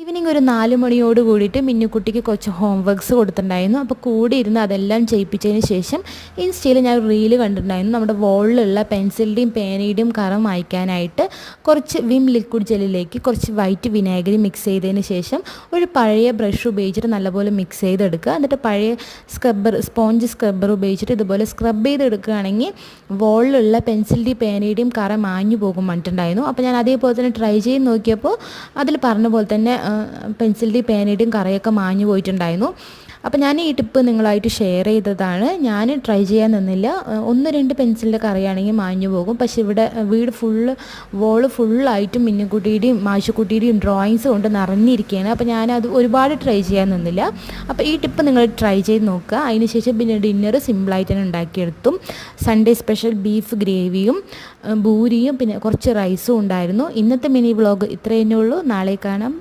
Evening ഒരു 4 മണിയോട് കൂടിയിട്ട് മിന്നുക്കുട്ടിക്ക് കുറച്ച് ഹോം വർക്ക്സ് കൊടുത്തിട്ടുണ്ടായിരുന്നു. അപ്പോൾ കൂടെ ഇരുന്ന് അതെല്ലാം ചെയ്യിപ്പിച്ചതിന് ശേഷം ഇൻസ്റ്റയിൽ ഞാൻ ഒരു റീല് കണ്ടിട്ടുണ്ടായിരുന്നു. നമ്മുടെ വോളിലുള്ള പെൻസിലിൻ്റെയും പേനയുടെയും കറ മായ്ക്കാനായിട്ട് കുറച്ച് വിം ലിക്വിഡ് ജെല്ലിലേക്ക് കുറച്ച് വൈറ്റ് വിനാഗിരി മിക്സ് ചെയ്തതിന് ശേഷം ഒരു പഴയ ബ്രഷ് ഉപയോഗിച്ചിട്ട് നല്ലപോലെ മിക്സ് ചെയ്തെടുക്കുക. എന്നിട്ട് പഴയ സ്പോഞ്ച് സ്ക്രബ്ബർ ഉപയോഗിച്ചിട്ട് ഇതുപോലെ സ്ക്രബ് ചെയ്തെടുക്കുകയാണെങ്കിൽ വോളിലുള്ള പെൻസിലിൻ്റെയും പേനയുടെയും കറ മാഞ്ഞു പോകും പറഞ്ഞിട്ടുണ്ടായിരുന്നു. അപ്പോൾ ഞാൻ അതേപോലെ തന്നെ ട്രൈ ചെയ്ത് നോക്കിയപ്പോൾ അതിൽ പറഞ്ഞ പോലെ തന്നെ പെൻസിലിൻ്റെയും പേനയുടെയും കറയൊക്കെ മാഞ്ഞു പോയിട്ടുണ്ടായിരുന്നു. അപ്പോൾ ഞാൻ ഈ ടിപ്പ് നിങ്ങളായിട്ട് ഷെയർ ചെയ്തതാണ്. ഞാൻ ട്രൈ ചെയ്യാൻ നിന്നില്ല. 1-2 പെൻസിലിൻ്റെ കറയാണെങ്കിൽ മാഞ്ഞു പോകും. പക്ഷേ ഇവിടെ വീട് വോള് ഫുള്ളായിട്ടും മിന്നുക്കുട്ടിയുടെയും മാഷുക്കുട്ടിയുടെയും ഡ്രോയിങ്സ് കൊണ്ട് നിറഞ്ഞിരിക്കുകയാണ്. അപ്പോൾ ഞാനത് ഒരുപാട് ട്രൈ ചെയ്യാൻ നിന്നില്ല. അപ്പോൾ ഈ ടിപ്പ് നിങ്ങൾ ട്രൈ ചെയ്ത് നോക്കുക. അതിനുശേഷം പിന്നെ ഡിന്നർ സിമ്പിളായിട്ട് തന്നെ ഉണ്ടാക്കിയെടുത്തു. സൺഡേ സ്പെഷ്യൽ ബീഫ് ഗ്രേവിയും ബൂരിയും പിന്നെ കുറച്ച് റൈസും ഉണ്ടായിരുന്നു. ഇന്നത്തെ മിനി വ്ളോഗ് ഇത്രയേ ഉള്ളൂ. നാളെ കാണാം.